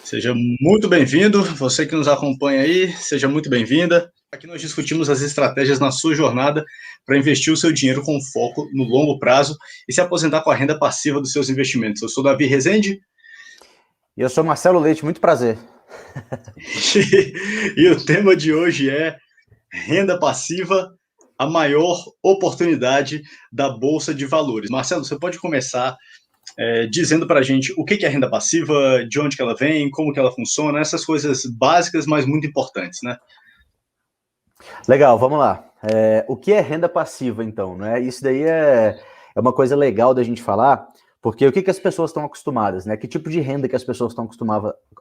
Seja muito bem-vindo, você que nos acompanha aí, seja muito bem-vinda. Aqui nós discutimos as estratégias na sua jornada para investir o seu dinheiro com foco no longo prazo e se aposentar com a renda passiva dos seus investimentos. Eu sou Davi Rezende. E eu sou Marcelo Leite, muito prazer. E o tema de hoje é renda passiva, a maior oportunidade da Bolsa de Valores. Marcelo, você pode começar dizendo para a gente o que é renda passiva, de onde que ela vem, como que ela funciona, essas coisas básicas, mas muito importantes, né? Legal, vamos lá. O que é renda passiva, então? Né? Isso daí é uma coisa legal da gente falar, porque o que as pessoas estão acostumadas, né? Que tipo de renda que as pessoas estão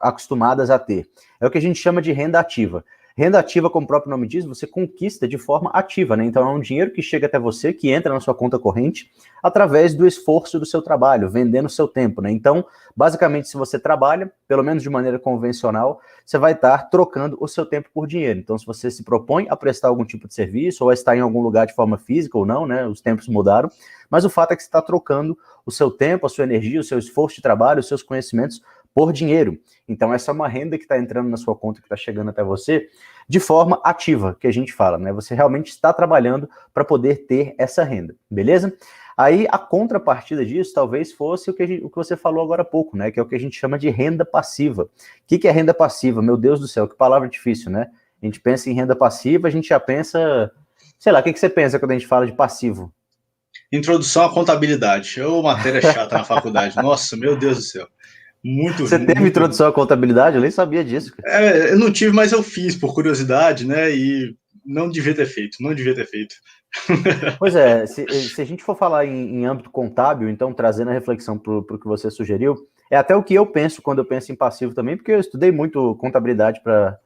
acostumadas a ter? É o que a gente chama de renda ativa. Renda ativa, como o próprio nome diz, você conquista de forma ativa, né? Então é um dinheiro que chega até você, que entra na sua conta corrente, através do esforço do seu trabalho, vendendo o seu tempo, né? Então, basicamente, se você trabalha, pelo menos de maneira convencional, você vai estar trocando o seu tempo por dinheiro. Então, se você se propõe a prestar algum tipo de serviço, ou a estar em algum lugar de forma física ou não, né? Os tempos mudaram, mas o fato é que você está trocando o seu tempo, a sua energia, o seu esforço de trabalho, os seus conhecimentos por dinheiro. Então, essa é uma renda que está entrando na sua conta, que está chegando até você, de forma ativa, que a gente fala, né? Você realmente está trabalhando para poder ter essa renda, beleza? Aí, a contrapartida disso talvez fosse o que você falou agora há pouco, né? Que é o que a gente chama de renda passiva. O que é renda passiva? Meu Deus do céu, que palavra difícil, né? A gente pensa em renda passiva, a gente já pensa... Sei lá, o que você pensa quando a gente fala de passivo? Introdução à contabilidade. Ô, matéria chata na faculdade. Nossa, meu Deus do céu. Muito, Você teve muito ruim. introdução à contabilidade? Eu nem sabia disso. Eu não tive, mas eu fiz por curiosidade, né? E não devia ter feito, não devia ter feito. Pois é, se a gente for falar em âmbito contábil, então trazendo a reflexão para o que você sugeriu, é até o que eu penso quando eu penso em passivo também, porque eu estudei muito contabilidade para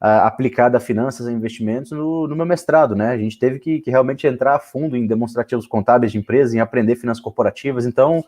aplicada a finanças e investimentos no meu mestrado, né? A gente teve que realmente entrar a fundo em demonstrativos contábeis de empresas, em aprender finanças corporativas, então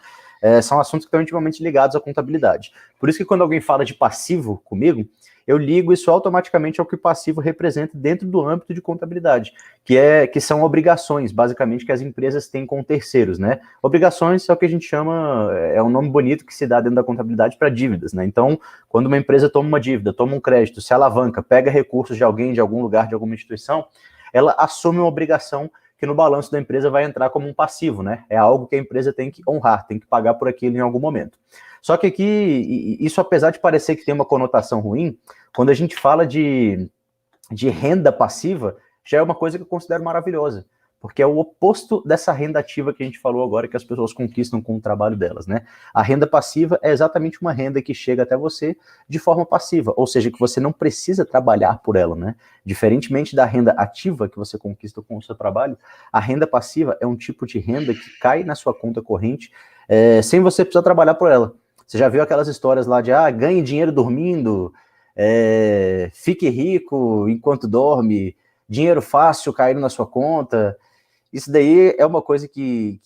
são assuntos que estão intimamente ligados à contabilidade. Por isso que quando alguém fala de passivo comigo, eu ligo isso automaticamente ao que o passivo representa dentro do âmbito de contabilidade, que são obrigações, basicamente, que as empresas têm com terceiros, né? Obrigações é o que a gente chama, é um nome bonito que se dá dentro da contabilidade para dívidas, né? Então, quando uma empresa toma uma dívida, toma um crédito, se alavanca, pega recursos de alguém, de algum lugar, de alguma instituição, ela assume uma obrigação que no balanço da empresa vai entrar como um passivo, né? É algo que a empresa tem que honrar, tem que pagar por aquilo em algum momento. Só que aqui, isso apesar de parecer que tem uma conotação ruim, quando a gente fala de renda passiva, já é uma coisa que eu considero maravilhosa, porque é o oposto dessa renda ativa que a gente falou agora, que as pessoas conquistam com o trabalho delas, né? A renda passiva é exatamente uma renda que chega até você de forma passiva, ou seja, que você não precisa trabalhar por ela, né? Diferentemente da renda ativa que você conquista com o seu trabalho, a renda passiva é um tipo de renda que cai na sua conta corrente sem você precisar trabalhar por ela. Você já viu aquelas histórias lá de, ganhe dinheiro dormindo, fique rico enquanto dorme, dinheiro fácil caindo na sua conta. Isso daí é uma coisa que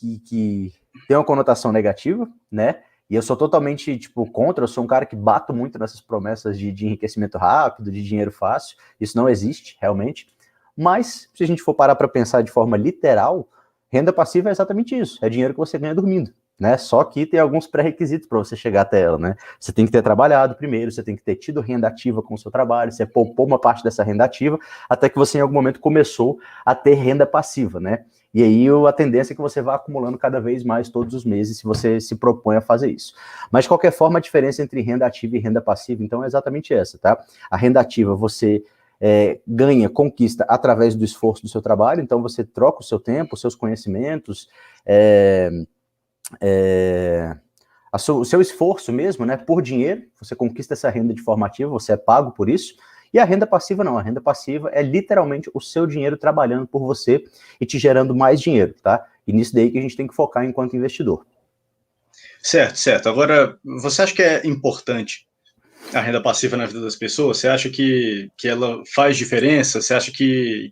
tem uma conotação negativa, né? E eu sou totalmente, contra, eu sou um cara que bato muito nessas promessas de enriquecimento rápido, de dinheiro fácil. Isso não existe, realmente. Mas, se a gente for parar para pensar de forma literal, renda passiva é exatamente isso. É dinheiro que você ganha dormindo, né? Só que tem alguns pré-requisitos para você chegar até ela, né? Você tem que ter trabalhado primeiro, você tem que ter tido renda ativa com o seu trabalho, você poupou uma parte dessa renda ativa, até que você em algum momento começou a ter renda passiva, né? E aí a tendência é que você vá acumulando cada vez mais todos os meses, se você se propõe a fazer isso. Mas, de qualquer forma, a diferença entre renda ativa e renda passiva, então, é exatamente essa, tá? A renda ativa, você ganha, conquista através do esforço do seu trabalho, então você troca o seu tempo, os seus conhecimentos, o seu esforço mesmo, né, por dinheiro, você conquista essa renda de forma ativa, você é pago por isso. E a renda passiva não, a renda passiva é literalmente o seu dinheiro trabalhando por você e te gerando mais dinheiro, tá? E nisso daí que a gente tem que focar enquanto investidor. Certo, certo. Agora, você acha que é importante a renda passiva na vida das pessoas? Você acha que ela faz diferença? Você acha que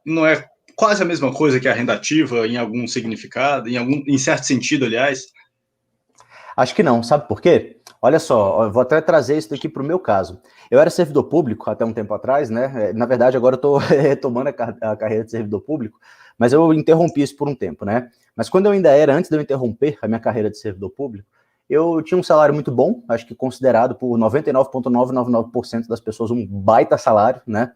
não é quase a mesma coisa que a renda ativa em algum significado, em certo sentido, aliás? Acho que não, sabe por quê? Olha só, eu vou até trazer isso daqui para o meu caso. Eu era servidor público até um tempo atrás, né? Na verdade, agora eu estou retomando a carreira de servidor público, mas eu interrompi isso por um tempo, né? Mas quando eu ainda era, antes de eu interromper a minha carreira de servidor público, eu tinha um salário muito bom, acho que considerado por 99,999% das pessoas um baita salário, né?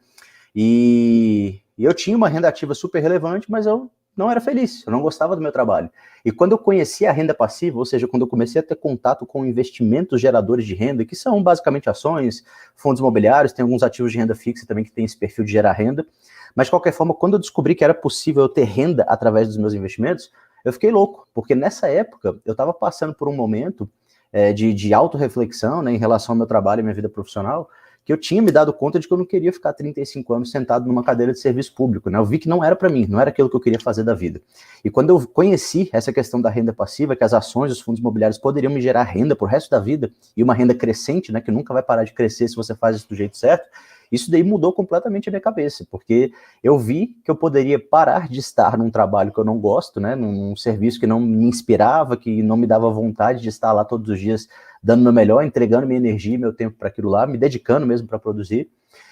E eu tinha uma renda ativa super relevante, mas eu não era feliz, eu não gostava do meu trabalho. E quando eu conheci a renda passiva, ou seja, quando eu comecei a ter contato com investimentos geradores de renda, que são basicamente ações, fundos imobiliários, tem alguns ativos de renda fixa também que tem esse perfil de gerar renda, mas de qualquer forma, quando eu descobri que era possível eu ter renda através dos meus investimentos, eu fiquei louco, porque nessa época eu estava passando por um momento de autorreflexão, né, em relação ao meu trabalho e minha vida profissional, que eu tinha me dado conta de que eu não queria ficar 35 anos sentado numa cadeira de serviço público, né? Eu vi que não era para mim, não era aquilo que eu queria fazer da vida. E quando eu conheci essa questão da renda passiva, que as ações, os fundos imobiliários poderiam me gerar renda pro resto da vida, e uma renda crescente, né, que nunca vai parar de crescer se você faz isso do jeito certo, isso daí mudou completamente a minha cabeça, porque eu vi que eu poderia parar de estar num trabalho que eu não gosto, né, num serviço que não me inspirava, que não me dava vontade de estar lá todos os dias dando meu melhor, entregando minha energia e meu tempo para aquilo lá, me dedicando mesmo para produzir.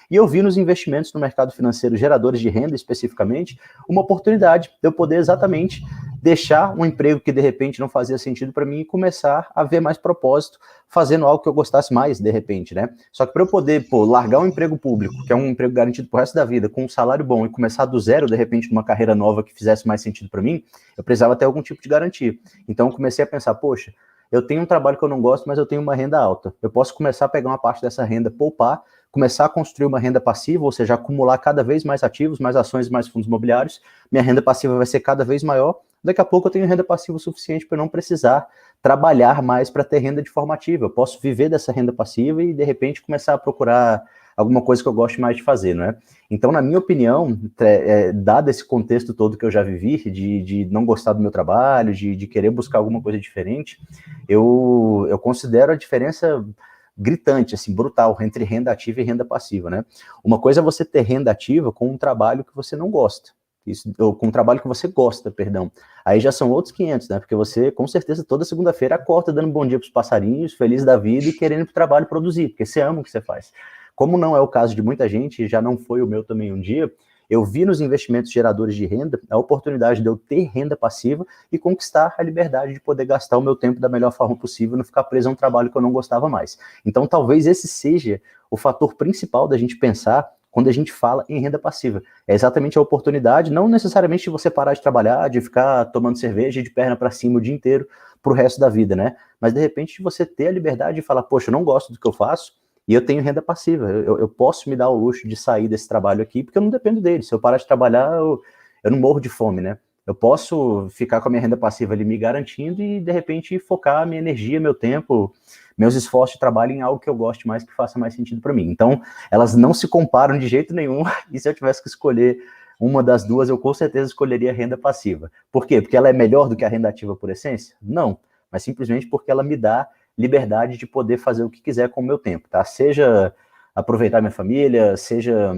E eu vi nos investimentos no mercado financeiro, geradores de renda especificamente, uma oportunidade de eu poder exatamente deixar um emprego que de repente não fazia sentido para mim e começar a ver mais propósito, fazendo algo que eu gostasse mais de repente, né? Só que para eu poder, largar um emprego público, que é um emprego garantido pro resto da vida, com um salário bom e começar do zero de repente numa carreira nova que fizesse mais sentido para mim, eu precisava ter algum tipo de garantia. Então eu comecei a pensar, poxa, eu tenho um trabalho que eu não gosto, mas eu tenho uma renda alta. Eu posso começar a pegar uma parte dessa renda, poupar, começar a construir uma renda passiva, ou seja, acumular cada vez mais ativos, mais ações, mais fundos imobiliários. Minha renda passiva vai ser cada vez maior. Daqui a pouco eu tenho renda passiva o suficiente para não precisar trabalhar mais para ter renda de forma ativa. Eu posso viver dessa renda passiva e, de repente, começar a procurar alguma coisa que eu goste mais de fazer, não é? Então, na minha opinião, dado esse contexto todo que eu já vivi, de não gostar do meu trabalho, de querer buscar alguma coisa diferente, eu considero a diferença gritante, assim, brutal, entre renda ativa e renda passiva, né? Uma coisa é você ter renda ativa com um trabalho que você não gosta, ou com um trabalho que você gosta, perdão. Aí já são outros 500, né? Porque você, com certeza, toda segunda-feira acorda dando bom dia para os passarinhos, feliz da vida e querendo ir para o trabalho produzir, porque você ama o que você faz. Como não é o caso de muita gente, já não foi o meu também um dia, eu vi nos investimentos geradores de renda a oportunidade de eu ter renda passiva e conquistar a liberdade de poder gastar o meu tempo da melhor forma possível, não ficar preso a um trabalho que eu não gostava mais. Então, talvez esse seja o fator principal da gente pensar quando a gente fala em renda passiva. É exatamente a oportunidade, não necessariamente de você parar de trabalhar, de ficar tomando cerveja de perna para cima o dia inteiro para o resto da vida, né? Mas, de repente, de você ter a liberdade de falar, poxa, eu não gosto do que eu faço, e eu tenho renda passiva, eu posso me dar o luxo de sair desse trabalho aqui, porque eu não dependo dele. Se eu parar de trabalhar, eu não morro de fome, né? Eu posso ficar com a minha renda passiva ali me garantindo e, de repente, focar minha energia, meu tempo, meus esforços de trabalho em algo que eu goste mais, que faça mais sentido para mim. Então, elas não se comparam de jeito nenhum, e se eu tivesse que escolher uma das duas, eu com certeza escolheria a renda passiva. Por quê? Porque ela é melhor do que a renda ativa por essência? Não, mas simplesmente porque ela me dá liberdade de poder fazer o que quiser com o meu tempo, tá? Seja aproveitar minha família, seja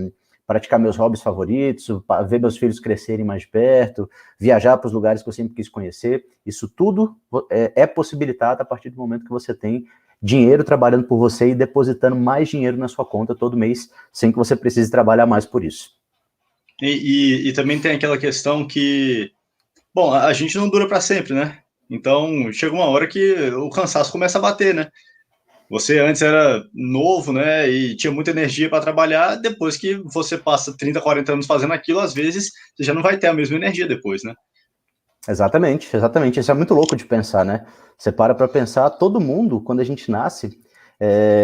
praticar meus hobbies favoritos, ver meus filhos crescerem mais de perto, viajar para os lugares que eu sempre quis conhecer. Isso tudo é possibilitado a partir do momento que você tem dinheiro trabalhando por você e depositando mais dinheiro na sua conta todo mês, sem que você precise trabalhar mais por isso. E também tem aquela questão que, bom, a gente não dura para sempre, né? Então, chega uma hora que o cansaço começa a bater, né? Você antes era novo, né, e tinha muita energia para trabalhar, depois que você passa 30, 40 anos fazendo aquilo, às vezes você já não vai ter a mesma energia depois, né? Exatamente, exatamente. Isso é muito louco de pensar, né? Você para pensar, todo mundo, quando a gente nasce,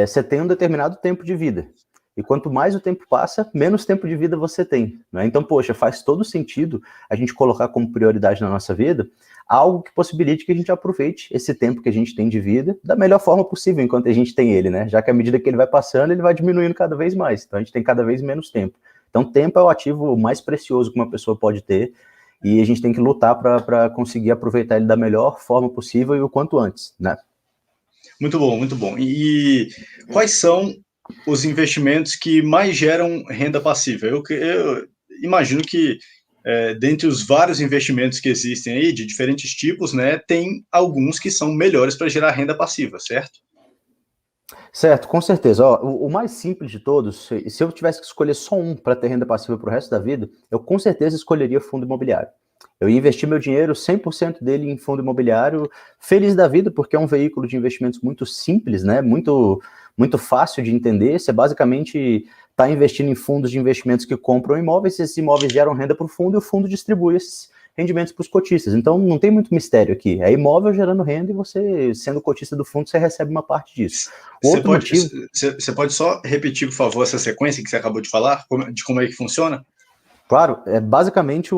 você tem um determinado tempo de vida. E quanto mais o tempo passa, menos tempo de vida você tem, né? Então, poxa, faz todo sentido a gente colocar como prioridade na nossa vida algo que possibilite que a gente aproveite esse tempo que a gente tem de vida da melhor forma possível enquanto a gente tem ele, né? Já que à medida que ele vai passando, ele vai diminuindo cada vez mais. Então, a gente tem cada vez menos tempo. Então, tempo é o ativo mais precioso que uma pessoa pode ter e a gente tem que lutar para conseguir aproveitar ele da melhor forma possível e o quanto antes, né? Muito bom, muito bom. E quais são os investimentos que mais geram renda passiva? Eu imagino que, dentre os vários investimentos que existem aí, de diferentes tipos, né, tem alguns que são melhores para gerar renda passiva, certo? Certo, com certeza. Ó, o mais simples de todos, se eu tivesse que escolher só um para ter renda passiva para o resto da vida, eu com certeza escolheria fundo imobiliário. Eu ia investir meu dinheiro, 100% dele em fundo imobiliário, feliz da vida, porque é um veículo de investimentos muito simples, né? Muito fácil de entender. Você basicamente está investindo em fundos de investimentos que compram imóveis, esses imóveis geram renda para o fundo e o fundo distribui esses rendimentos para os cotistas. Então, não tem muito mistério aqui. É imóvel gerando renda e você, sendo cotista do fundo, você recebe uma parte disso. Você pode só repetir, por favor, essa sequência que você acabou de falar, de como é que funciona? Claro, é basicamente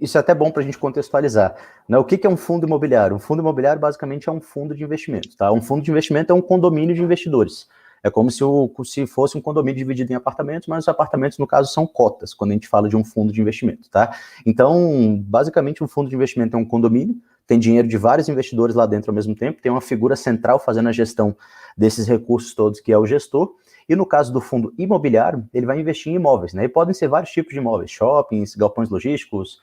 isso é até bom para a gente contextualizar, né? O que é um fundo imobiliário? Um fundo imobiliário basicamente é um fundo de investimento, tá? Um fundo de investimento é um condomínio de investidores. É como se fosse um condomínio dividido em apartamentos, mas os apartamentos, no caso, são cotas, quando a gente fala de um fundo de investimento, tá? Então, basicamente, um fundo de investimento é um condomínio, tem dinheiro de vários investidores lá dentro ao mesmo tempo, tem uma figura central fazendo a gestão desses recursos todos, que é o gestor. E no caso do fundo imobiliário, ele vai investir em imóveis, né? E podem ser vários tipos de imóveis, shoppings, galpões logísticos,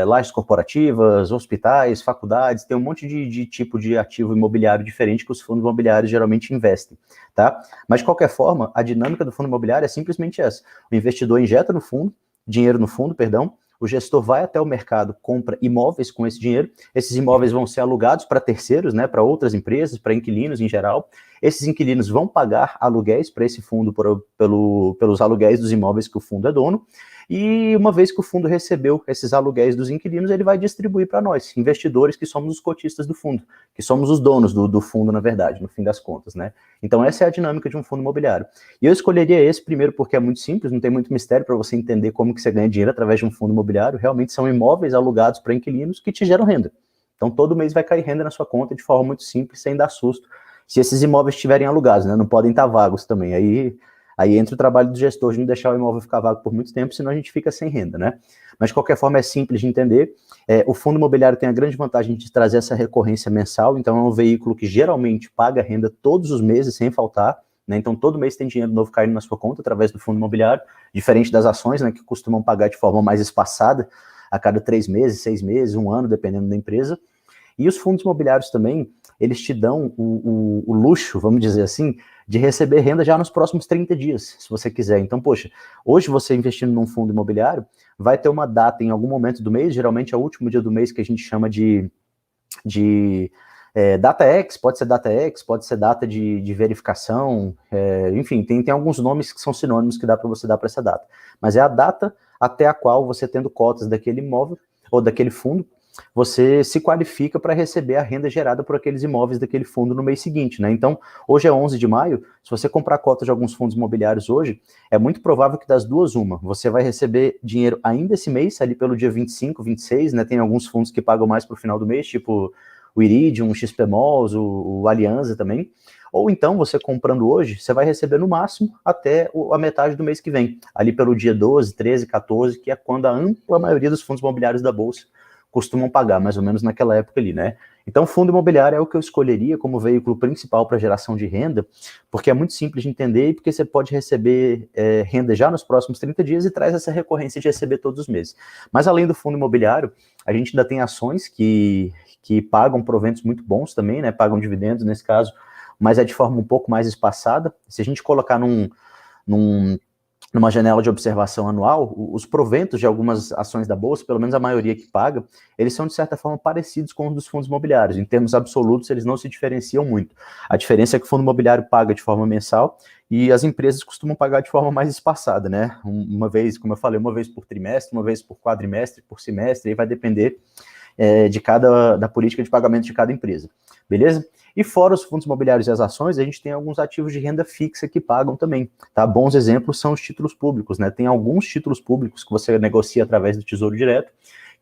lajes corporativas, hospitais, faculdades, tem um monte de tipo de ativo imobiliário diferente que os fundos imobiliários geralmente investem, tá? Mas, de qualquer forma, a dinâmica do fundo imobiliário é simplesmente essa. O investidor injeta dinheiro no fundo, o gestor vai até o mercado, compra imóveis com esse dinheiro, esses imóveis vão ser alugados para terceiros, né, para outras empresas, para inquilinos em geral. Esses inquilinos vão pagar aluguéis para esse fundo pelos aluguéis dos imóveis que o fundo é dono, e uma vez que o fundo recebeu esses aluguéis dos inquilinos, ele vai distribuir para nós, investidores que somos os cotistas do fundo, que somos os donos do fundo, na verdade, no fim das contas, né? Então essa é a dinâmica de um fundo imobiliário. E eu escolheria esse primeiro porque é muito simples, não tem muito mistério para você entender como que você ganha dinheiro através de um fundo imobiliário, realmente são imóveis alugados para inquilinos que te geram renda. Então todo mês vai cair renda na sua conta de forma muito simples, sem dar susto, se esses imóveis estiverem alugados, né? Não podem estar vagos também, Aí entra o trabalho do gestor de não deixar o imóvel ficar vago por muito tempo, senão a gente fica sem renda, né? Mas, de qualquer forma, é simples de entender. O fundo imobiliário tem a grande vantagem de trazer essa recorrência mensal, então é um veículo que geralmente paga renda todos os meses, sem faltar, né? Então, todo mês tem dinheiro novo caindo na sua conta através do fundo imobiliário, diferente das ações, né, que costumam pagar de forma mais espaçada, a cada 3 meses, 6 meses, 1 ano, dependendo da empresa. E os fundos imobiliários também, eles te dão o luxo, vamos dizer assim, de receber renda já nos próximos 30 dias, se você quiser. Então, poxa, hoje você investindo num fundo imobiliário, vai ter uma data em algum momento do mês, geralmente é o último dia do mês que a gente chama de data X, pode ser data de verificação, enfim, tem alguns nomes que são sinônimos que dá para você dar para essa data. Mas é a data até a qual você tendo cotas daquele imóvel ou daquele fundo, você se qualifica para receber a renda gerada por aqueles imóveis daquele fundo no mês seguinte, né? Então, hoje é 11 de maio, se você comprar cotas de alguns fundos imobiliários hoje, é muito provável que das duas uma, você vai receber dinheiro ainda esse mês, ali pelo dia 25, 26, né? Tem alguns fundos que pagam mais para o final do mês, tipo o Iridium, o XP Malls, o Alianza também. Ou então, você comprando hoje, você vai receber no máximo até a metade do mês que vem, ali pelo dia 12, 13, 14, que é quando a ampla maioria dos fundos imobiliários da Bolsa costumam pagar, mais ou menos naquela época ali, né? Então, fundo imobiliário é o que eu escolheria como veículo principal para geração de renda, porque é muito simples de entender e porque você pode receber renda já nos próximos 30 dias e traz essa recorrência de receber todos os meses. Mas além do fundo imobiliário, a gente ainda tem ações que pagam proventos muito bons também, né? Pagam dividendos nesse caso, mas é de forma um pouco mais espaçada. Se a gente colocar numa janela de observação anual, os proventos de algumas ações da Bolsa, pelo menos a maioria que paga, eles são, de certa forma, parecidos com os dos fundos imobiliários. Em termos absolutos, eles não se diferenciam muito. A diferença é que o fundo imobiliário paga de forma mensal e as empresas costumam pagar de forma mais espaçada, né? Uma vez, como eu falei, uma vez por trimestre, uma vez por quadrimestre, por semestre, aí vai depender da política de pagamento de cada empresa. Beleza? E fora os fundos imobiliários e as ações, a gente tem alguns ativos de renda fixa que pagam também, tá? Bons exemplos são os títulos públicos, né? Tem alguns títulos públicos que você negocia através do Tesouro Direto,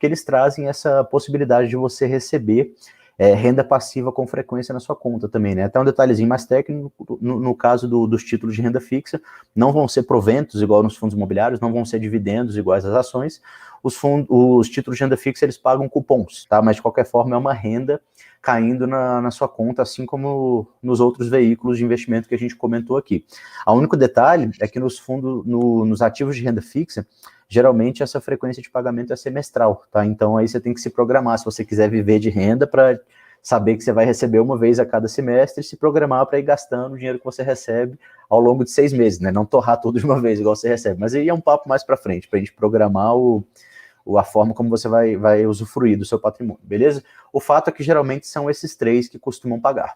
que eles trazem essa possibilidade de você receber renda passiva com frequência na sua conta também, né? Até um detalhezinho mais técnico, no caso dos títulos de renda fixa, não vão ser proventos igual nos fundos imobiliários, não vão ser dividendos iguais às ações. Os títulos de renda fixa, eles pagam cupons, tá? Mas de qualquer forma é uma renda caindo na sua conta, assim como nos outros veículos de investimento que a gente comentou aqui. O único detalhe é que nos ativos de renda fixa, geralmente essa frequência de pagamento é semestral, tá? Então aí você tem que se programar, se você quiser viver de renda, para saber que você vai receber uma vez a cada semestre e se programar para ir gastando o dinheiro que você recebe ao longo de 6 meses, né? Não torrar tudo de uma vez, igual você recebe. Mas aí é um papo mais para frente, para a gente programar o a forma como você vai usufruir do seu patrimônio, beleza? O fato é que geralmente são esses três que costumam pagar.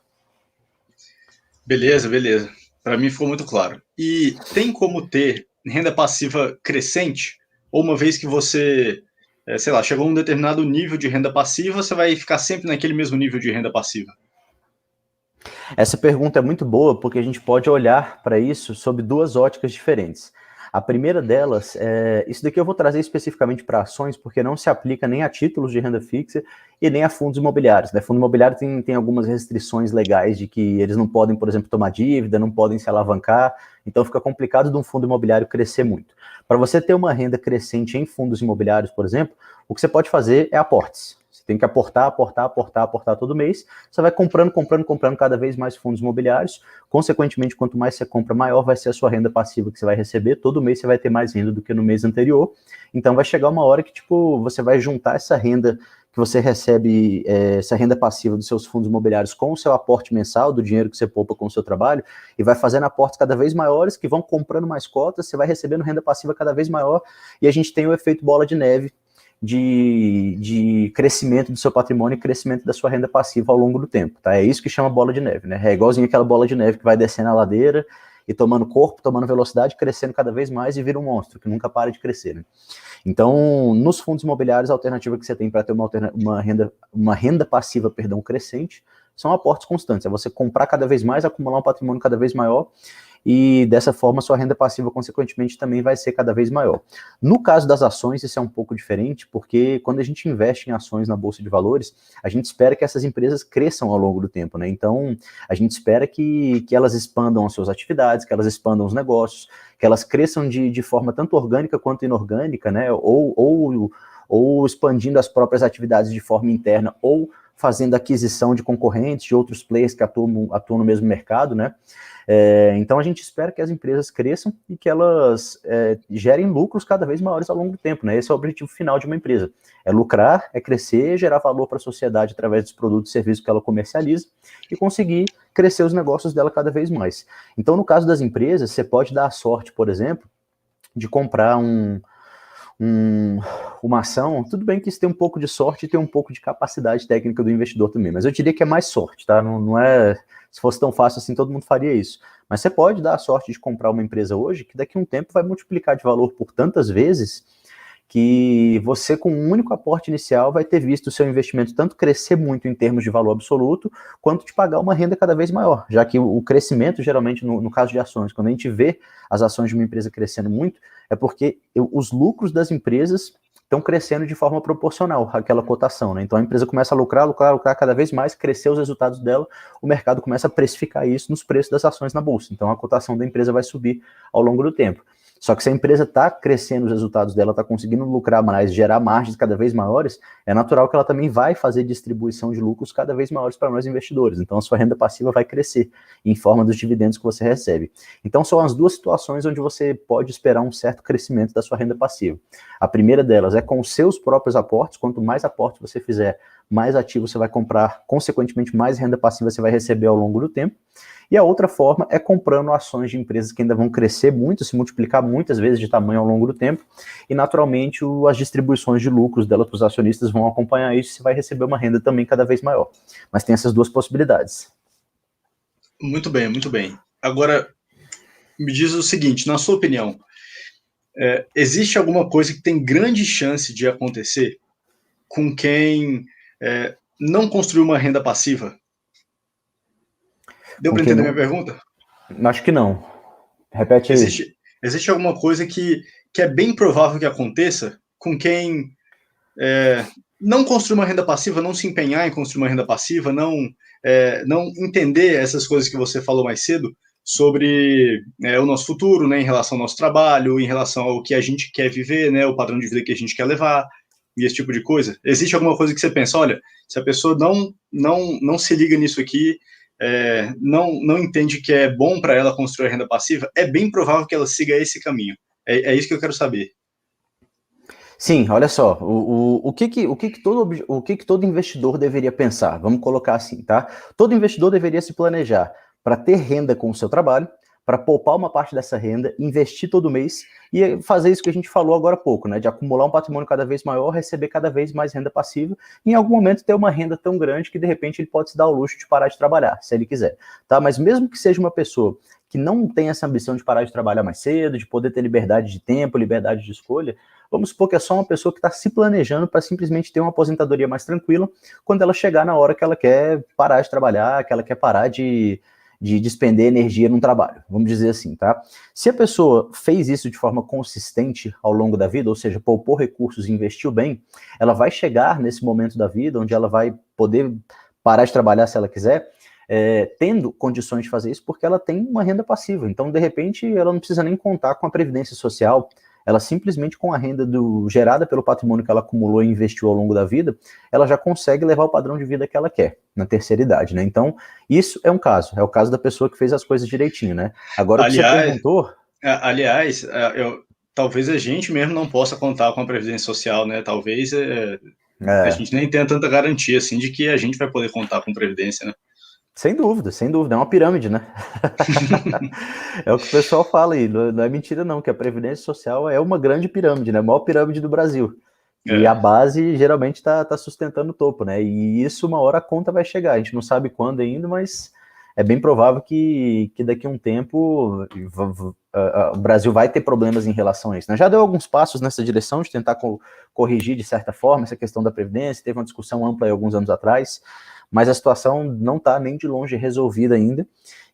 Beleza, beleza. Para mim ficou muito claro. E tem como ter renda passiva crescente? Ou uma vez que você, sei lá, chegou a um determinado nível de renda passiva, você vai ficar sempre naquele mesmo nível de renda passiva? Essa pergunta é muito boa porque a gente pode olhar para isso sob duas óticas diferentes. A primeira delas, isso daqui eu vou trazer especificamente para ações, porque não se aplica nem a títulos de renda fixa e nem a fundos imobiliários, né? Fundo imobiliário tem algumas restrições legais de que eles não podem, por exemplo, tomar dívida, não podem se alavancar, então fica complicado de um fundo imobiliário crescer muito. Para você ter uma renda crescente em fundos imobiliários, por exemplo, o que você pode fazer é aportes. Você tem que aportar todo mês. Você vai comprando cada vez mais fundos imobiliários. Consequentemente, quanto mais você compra, maior vai ser a sua renda passiva que você vai receber. Todo mês você vai ter mais renda do que no mês anterior. Então vai chegar uma hora que tipo você vai juntar essa renda que você recebe, essa renda passiva dos seus fundos imobiliários com o seu aporte mensal, do dinheiro que você poupa com o seu trabalho, e vai fazendo aportes cada vez maiores, que vão comprando mais cotas, você vai recebendo renda passiva cada vez maior, e a gente tem o efeito bola de neve, de crescimento do seu patrimônio e crescimento da sua renda passiva ao longo do tempo, tá? É isso que chama bola de neve, né? É igualzinho aquela bola de neve que vai descendo a ladeira e tomando corpo, tomando velocidade, crescendo cada vez mais e vira um monstro, que nunca para de crescer, né? Então, nos fundos imobiliários, a alternativa que você tem para ter uma renda passiva, perdão, crescente, são aportes constantes. É você comprar cada vez mais, acumular um patrimônio cada vez maior, e dessa forma sua renda passiva, consequentemente, também vai ser cada vez maior. No caso das ações, isso é um pouco diferente, porque quando a gente investe em ações na Bolsa de Valores, a gente espera que essas empresas cresçam ao longo do tempo, né? Então, a gente espera que elas expandam as suas atividades, que elas expandam os negócios, que elas cresçam de forma tanto orgânica quanto inorgânica, né? Ou expandindo as próprias atividades de forma interna, ou fazendo aquisição de concorrentes, de outros players que atuam no mesmo mercado, né? Então a gente espera que as empresas cresçam e que elas gerem lucros cada vez maiores ao longo do tempo, né? Esse é o objetivo final de uma empresa. É lucrar, é crescer, gerar valor para a sociedade através dos produtos e serviços que ela comercializa e conseguir crescer os negócios dela cada vez mais. Então, no caso das empresas, você pode dar a sorte, por exemplo, de comprar uma ação. Tudo bem que isso tem um pouco de sorte e tem um pouco de capacidade técnica do investidor também, mas eu diria que é mais sorte, tá? Não é... Se fosse tão fácil assim, todo mundo faria isso. Mas você pode dar a sorte de comprar uma empresa hoje que daqui a um tempo vai multiplicar de valor por tantas vezes que você, com um único aporte inicial, vai ter visto o seu investimento tanto crescer muito em termos de valor absoluto, quanto te pagar uma renda cada vez maior, já que o crescimento, geralmente, no caso de ações, quando a gente vê as ações de uma empresa crescendo muito, é porque os lucros das empresas estão crescendo de forma proporcional àquela cotação, né? Então a empresa começa a lucrar cada vez mais, crescer os resultados dela, o mercado começa a precificar isso nos preços das ações na bolsa. Então a cotação da empresa vai subir ao longo do tempo. Só que se a empresa está crescendo os resultados dela, está conseguindo lucrar mais, gerar margens cada vez maiores, é natural que ela também vai fazer distribuição de lucros cada vez maiores para nós investidores. Então a sua renda passiva vai crescer em forma dos dividendos que você recebe. Então são as duas situações onde você pode esperar um certo crescimento da sua renda passiva. A primeira delas é com os seus próprios aportes. Quanto mais aportes você fizer, mais ativo você vai comprar, consequentemente mais renda passiva você vai receber ao longo do tempo. E a outra forma é comprando ações de empresas que ainda vão crescer muito, se multiplicar muitas vezes de tamanho ao longo do tempo, e naturalmente as distribuições de lucros dela para os acionistas vão acompanhar isso, e você vai receber uma renda também cada vez maior. Mas tem essas duas possibilidades. Muito bem, muito bem. Agora, me diz o seguinte, na sua opinião, existe alguma coisa que tem grande chance de acontecer com quem não construiu uma renda passiva? Deu para entender minha pergunta? Acho que não. Repete aí. Existe alguma coisa que é bem provável que aconteça com quem não construir uma renda passiva, não se empenhar em construir uma renda passiva, não entender essas coisas que você falou mais cedo sobre o nosso futuro, né, em relação ao nosso trabalho, em relação ao que a gente quer viver, né, o padrão de vida que a gente quer levar, e esse tipo de coisa? Existe alguma coisa que você pensa, olha, se a pessoa não se liga nisso aqui, não entende que é bom para ela construir a renda passiva, é bem provável que ela siga esse caminho. É isso que eu quero saber. Sim, olha só, o que todo investidor deveria pensar? Vamos colocar assim, tá? Todo investidor deveria se planejar para ter renda com o seu trabalho, para poupar uma parte dessa renda, investir todo mês e fazer isso que a gente falou agora há pouco, né? De acumular um patrimônio cada vez maior, receber cada vez mais renda passiva e em algum momento ter uma renda tão grande que de repente ele pode se dar o luxo de parar de trabalhar, se ele quiser, tá? Mas mesmo que seja uma pessoa que não tem essa ambição de parar de trabalhar mais cedo, de poder ter liberdade de tempo, liberdade de escolha, vamos supor que é só uma pessoa que está se planejando para simplesmente ter uma aposentadoria mais tranquila quando ela chegar na hora que ela quer parar de trabalhar, que ela quer parar de despender energia num trabalho, vamos dizer assim, tá? Se a pessoa fez isso de forma consistente ao longo da vida, ou seja, poupou recursos e investiu bem, ela vai chegar nesse momento da vida onde ela vai poder parar de trabalhar se ela quiser, tendo condições de fazer isso, porque ela tem uma renda passiva. Então, de repente, ela não precisa nem contar com a previdência social, ela simplesmente com a renda gerada pelo patrimônio que ela acumulou e investiu ao longo da vida, ela já consegue levar o padrão de vida que ela quer, na terceira idade, né? Então, isso é o caso da pessoa que fez as coisas direitinho, né? Agora, o que você perguntou... Aliás, talvez a gente mesmo não possa contar com a Previdência Social, né? Talvez a gente nem tenha tanta garantia, assim, de que a gente vai poder contar com Previdência, né? Sem dúvida, é uma pirâmide, né? É o que o pessoal fala aí, não é mentira não, que a Previdência Social é uma grande pirâmide, né? A maior pirâmide do Brasil. E a base geralmente está sustentando o topo, né? E isso uma hora a conta vai chegar, a gente não sabe quando ainda, mas é bem provável que daqui a um tempo o Brasil vai ter problemas em relação a isso, né? Já deu alguns passos nessa direção de tentar corrigir de certa forma essa questão da Previdência, teve uma discussão ampla aí alguns anos atrás, mas a situação não está nem de longe resolvida ainda,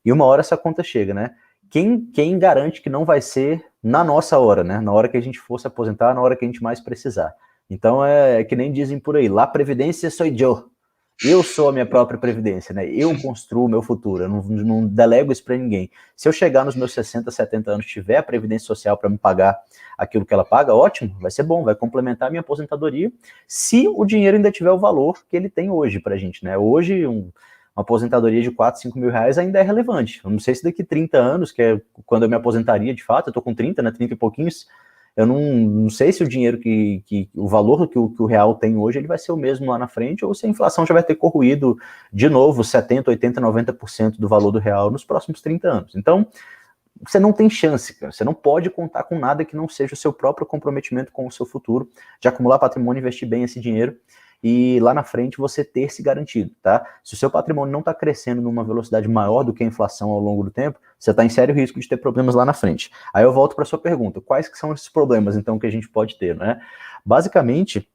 e uma hora essa conta chega, né? Quem garante que não vai ser na nossa hora, né? Na hora que a gente for se aposentar, na hora que a gente mais precisar. Então é que nem dizem por aí, lá previdência sou eu sou a minha própria previdência, né? Eu construo o meu futuro, eu não delego isso para ninguém. Se eu chegar nos meus 60, 70 anos, tiver a previdência social para me pagar aquilo que ela paga, ótimo, vai ser bom, vai complementar a minha aposentadoria, se o dinheiro ainda tiver o valor que ele tem hoje pra gente, né? Hoje, uma aposentadoria de 4, 5 mil reais ainda é relevante. Eu não sei se daqui 30 anos, que é quando eu me aposentaria de fato, eu tô com 30, né? 30 e pouquinhos, eu não sei se o dinheiro o valor que o real tem hoje, ele vai ser o mesmo lá na frente, ou se a inflação já vai ter corroído de novo 70, 80, 90% do valor do real nos próximos 30 anos. Então, você não tem chance, cara. Você não pode contar com nada que não seja o seu próprio comprometimento com o seu futuro, de acumular patrimônio, investir bem esse dinheiro, e lá na frente você ter se garantido, tá? Se o seu patrimônio não está crescendo numa velocidade maior do que a inflação ao longo do tempo, você está em sério risco de ter problemas lá na frente. Aí eu volto para a sua pergunta, quais que são esses problemas, então, que a gente pode ter, né? Basicamente,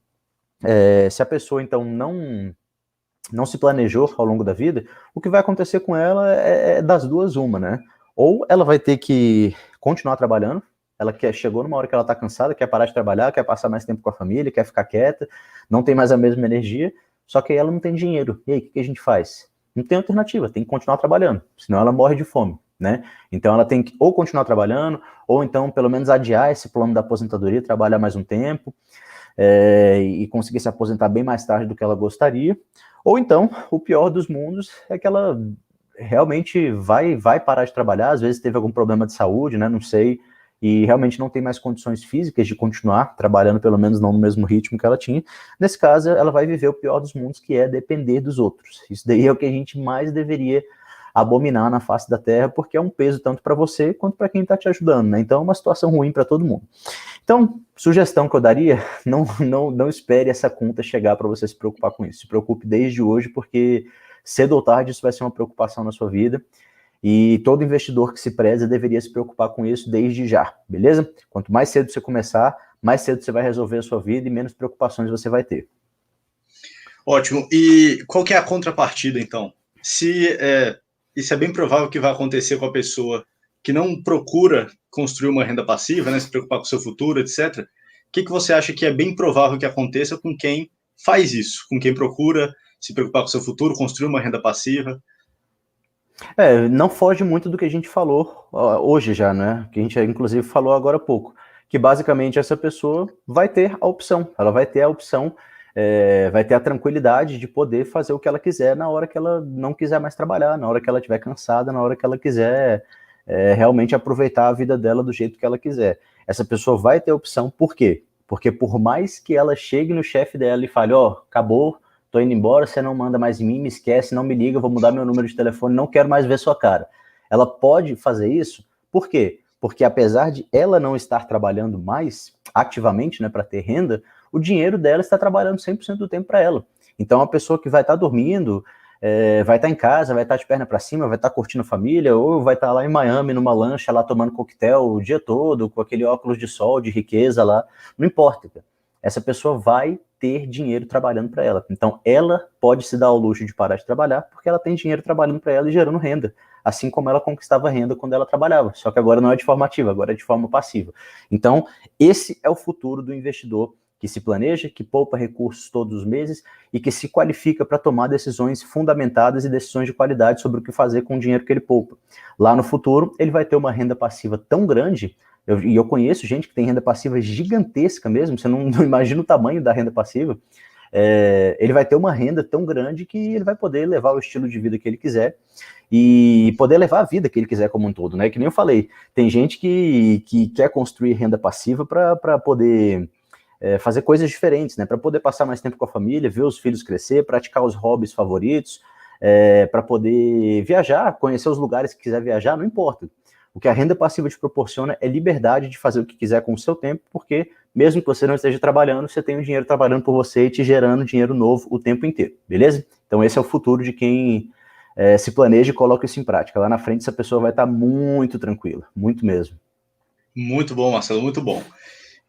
se a pessoa, então, não se planejou ao longo da vida, o que vai acontecer com ela é das duas uma, né? Ou ela vai ter que continuar trabalhando, chegou numa hora que ela está cansada, quer parar de trabalhar, quer passar mais tempo com a família, quer ficar quieta, não tem mais a mesma energia, só que aí ela não tem dinheiro. E aí, o que a gente faz? Não tem alternativa, tem que continuar trabalhando, senão ela morre de fome, né? Então ela tem que ou continuar trabalhando, ou então pelo menos adiar esse plano da aposentadoria, trabalhar mais um tempo, e conseguir se aposentar bem mais tarde do que ela gostaria. Ou então, o pior dos mundos é que ela realmente vai parar de trabalhar, às vezes teve algum problema de saúde, né? Não sei, e realmente não tem mais condições físicas de continuar trabalhando, pelo menos não no mesmo ritmo que ela tinha. Nesse caso, ela vai viver o pior dos mundos, que é depender dos outros. Isso daí é o que a gente mais deveria abominar na face da Terra, porque é um peso tanto para você quanto para quem está te ajudando, né? Então é uma situação ruim para todo mundo. Então, sugestão que eu daria, não espere essa conta chegar para você se preocupar com isso. Se preocupe desde hoje, porque cedo ou tarde isso vai ser uma preocupação na sua vida. E todo investidor que se preza deveria se preocupar com isso desde já, beleza? Quanto mais cedo você começar, mais cedo você vai resolver a sua vida e menos preocupações você vai ter. Ótimo. E qual que é a contrapartida, então? Isso é bem provável que vai acontecer com a pessoa que não procura construir uma renda passiva, né, se preocupar com o seu futuro, etc. O que você acha que é bem provável que aconteça com quem faz isso? Com quem procura se preocupar com o seu futuro, construir uma renda passiva? Não foge muito do que a gente falou hoje já, né? Que a gente inclusive falou agora há pouco. Que basicamente essa pessoa vai ter a opção, ela vai ter a opção, vai ter a tranquilidade de poder fazer o que ela quiser na hora que ela não quiser mais trabalhar, na hora que ela estiver cansada, na hora que ela quiser realmente aproveitar a vida dela do jeito que ela quiser. Essa pessoa vai ter a opção, por quê? Porque por mais que ela chegue no chefe dela e fale, acabou, tô indo embora, você não manda mais em mim, me esquece, não me liga, vou mudar meu número de telefone, não quero mais ver sua cara. ela pode fazer isso. Por quê? Porque apesar de ela não estar trabalhando mais ativamente, né, para ter renda, o dinheiro dela está trabalhando 100% do tempo para ela. Então, a pessoa que vai estar dormindo, vai estar em casa, vai estar de perna para cima, vai estar curtindo a família, ou vai estar lá em Miami, numa lancha, lá tomando coquetel o dia todo, com aquele óculos de sol, de riqueza lá, não importa, cara. Essa pessoa vai ter dinheiro trabalhando para ela. Então, ela pode se dar ao luxo de parar de trabalhar, porque ela tem dinheiro trabalhando para ela e gerando renda, assim como ela conquistava renda quando ela trabalhava, só que agora não é de forma ativa, agora é de forma passiva. Então, esse é o futuro do investidor que se planeja, que poupa recursos todos os meses e que se qualifica para tomar decisões fundamentadas e decisões de qualidade sobre o que fazer com o dinheiro que ele poupa. Lá no futuro, ele vai ter uma renda passiva tão grande, e eu conheço gente que tem renda passiva gigantesca mesmo, você não imagina o tamanho da renda passiva, ele vai ter uma renda tão grande que ele vai poder levar o estilo de vida que ele quiser e poder levar a vida que ele quiser como um todo, né? Que nem eu falei, tem gente que quer construir renda passiva para poder fazer coisas diferentes, né? Para poder passar mais tempo com a família, ver os filhos crescer, praticar os hobbies favoritos, para poder viajar, conhecer os lugares que quiser viajar, não importa. O que a renda passiva te proporciona é liberdade de fazer o que quiser com o seu tempo, porque mesmo que você não esteja trabalhando, você tem o dinheiro trabalhando por você e te gerando dinheiro novo o tempo inteiro, beleza? Então esse é o futuro de quem se planeja e coloca isso em prática. Lá na frente essa pessoa vai estar muito tranquila, muito mesmo. Muito bom, Marcelo, muito bom.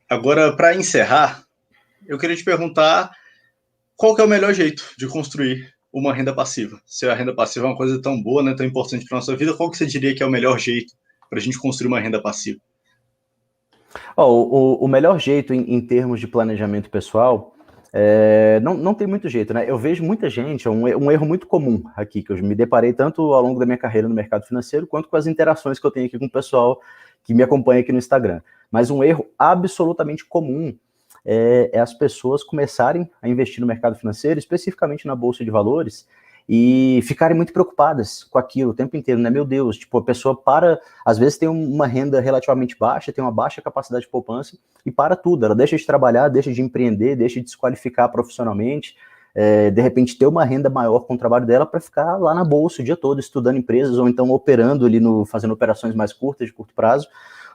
Agora, para encerrar, eu queria te perguntar qual que é o melhor jeito de construir uma renda passiva? Se a renda passiva é uma coisa tão boa, né, tão importante para a nossa vida, qual que você diria que é o melhor jeito para a gente construir uma renda passiva? O melhor jeito em termos de planejamento pessoal, não tem muito jeito, né? Eu vejo muita gente, um erro muito comum aqui, que eu me deparei tanto ao longo da minha carreira no mercado financeiro, quanto com as interações que eu tenho aqui com o pessoal que me acompanha aqui no Instagram. Mas um erro absolutamente comum é as pessoas começarem a investir no mercado financeiro, especificamente na Bolsa de Valores, e ficarem muito preocupadas com aquilo o tempo inteiro, né? Meu Deus, tipo, a pessoa para, às vezes tem uma renda relativamente baixa, tem uma baixa capacidade de poupança e para tudo, ela deixa de trabalhar, deixa de empreender, deixa de se qualificar profissionalmente, de repente ter uma renda maior com o trabalho dela para ficar lá na bolsa o dia todo, estudando empresas ou então operando ali, fazendo operações mais curtas, de curto prazo,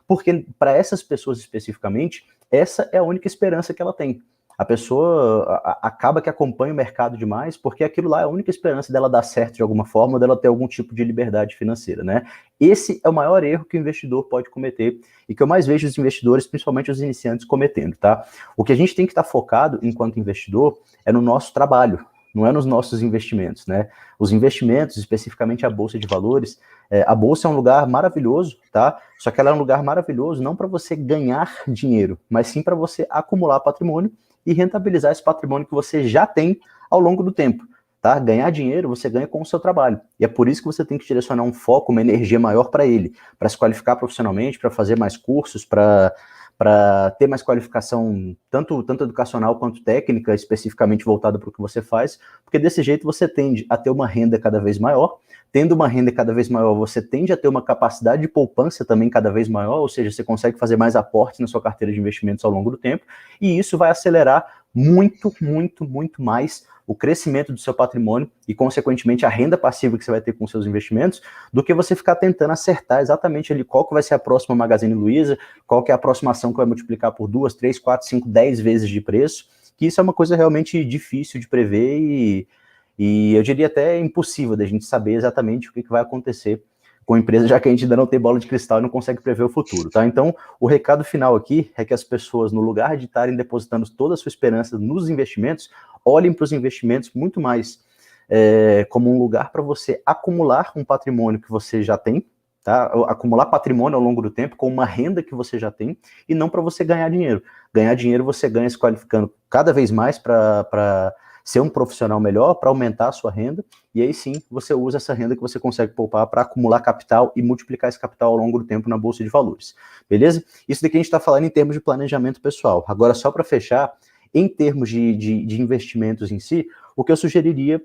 porque para essas pessoas especificamente, essa é a única esperança que ela tem. A pessoa acaba que acompanha o mercado demais, porque aquilo lá é a única esperança dela dar certo de alguma forma, ou dela ter algum tipo de liberdade financeira, né? Esse é o maior erro que o investidor pode cometer e que eu mais vejo os investidores, principalmente os iniciantes, cometendo, tá? O que a gente tem que estar focado enquanto investidor é no nosso trabalho, não é nos nossos investimentos, né? Os investimentos, especificamente a Bolsa de Valores, a Bolsa é um lugar maravilhoso, tá? Só que ela é um lugar maravilhoso não para você ganhar dinheiro, mas sim para você acumular patrimônio e rentabilizar esse patrimônio que você já tem ao longo do tempo, tá? Ganhar dinheiro você ganha com o seu trabalho. E é por isso que você tem que direcionar um foco, uma energia maior para ele, para se qualificar profissionalmente, para fazer mais cursos, para ter mais qualificação, tanto educacional quanto técnica, especificamente voltada para o que você faz, porque desse jeito você tende a ter uma renda cada vez maior. Tendo uma renda cada vez maior, você tende a ter uma capacidade de poupança também cada vez maior, ou seja, você consegue fazer mais aportes na sua carteira de investimentos ao longo do tempo, e isso vai acelerar muito, muito, muito mais o crescimento do seu patrimônio e, consequentemente, a renda passiva que você vai ter com seus investimentos, do que você ficar tentando acertar exatamente ali qual que vai ser a próxima Magazine Luiza, qual que é a próxima ação que vai multiplicar por 2, 3, 4, 5, 10 vezes de preço, que isso é uma coisa realmente difícil de prever e eu diria até impossível da gente saber exatamente o que vai acontecer com a empresa, já que a gente ainda não tem bola de cristal e não consegue prever o futuro, tá? Então, o recado final aqui é que as pessoas, no lugar de estarem depositando toda a sua esperança nos investimentos, olhem para os investimentos muito mais como um lugar para você acumular um patrimônio que você já tem, tá? Acumular patrimônio ao longo do tempo com uma renda que você já tem, e não para você ganhar dinheiro. Ganhar dinheiro você ganha se qualificando cada vez mais para ser um profissional melhor, para aumentar a sua renda, e aí sim você usa essa renda que você consegue poupar para acumular capital e multiplicar esse capital ao longo do tempo na Bolsa de Valores, beleza? Isso daqui a gente está falando em termos de planejamento pessoal. Agora, só para fechar, em termos de investimentos em si, o que eu sugeriria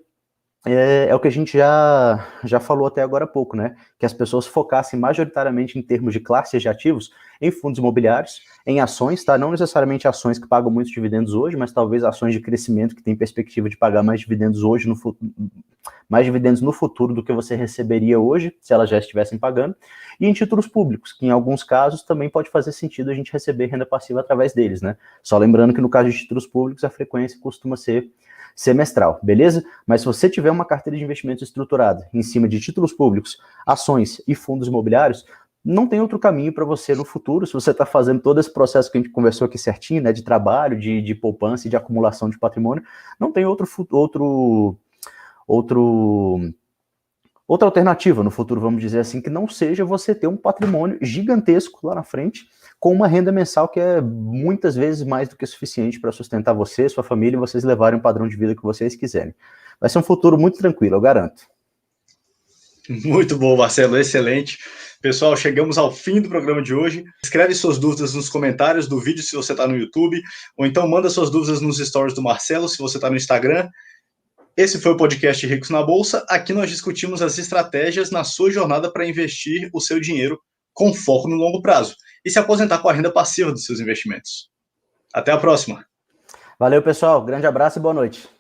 é o que a gente já falou até agora há pouco, né? Que as pessoas focassem majoritariamente em termos de classes de ativos em fundos imobiliários, em ações, tá? Não necessariamente ações que pagam muitos dividendos hoje, mas talvez ações de crescimento que têm perspectiva de pagar mais dividendos hoje, mais dividendos no futuro do que você receberia hoje, se elas já estivessem pagando, e em títulos públicos, que em alguns casos também pode fazer sentido a gente receber renda passiva através deles, né? Só lembrando que no caso de títulos públicos, a frequência costuma ser semestral, beleza? Mas se você tiver uma carteira de investimentos estruturada em cima de títulos públicos, ações e fundos imobiliários, não tem outro caminho para você no futuro, se você está fazendo todo esse processo que a gente conversou aqui certinho, né, de trabalho, de poupança e de acumulação de patrimônio, não tem outra alternativa no futuro, vamos dizer assim, que não seja você ter um patrimônio gigantesco lá na frente, com uma renda mensal que é muitas vezes mais do que suficiente para sustentar você, sua família e vocês levarem o padrão de vida que vocês quiserem. Vai ser um futuro muito tranquilo, eu garanto. Muito bom, Marcelo, excelente. Pessoal, chegamos ao fim do programa de hoje. Escreve suas dúvidas nos comentários do vídeo se você está no YouTube, ou então manda suas dúvidas nos stories do Marcelo se você está no Instagram. Esse foi o podcast Ricos na Bolsa. Aqui nós discutimos as estratégias na sua jornada para investir o seu dinheiro com foco no longo prazo e se aposentar com a renda passiva dos seus investimentos. Até a próxima. Valeu, pessoal. Grande abraço e boa noite.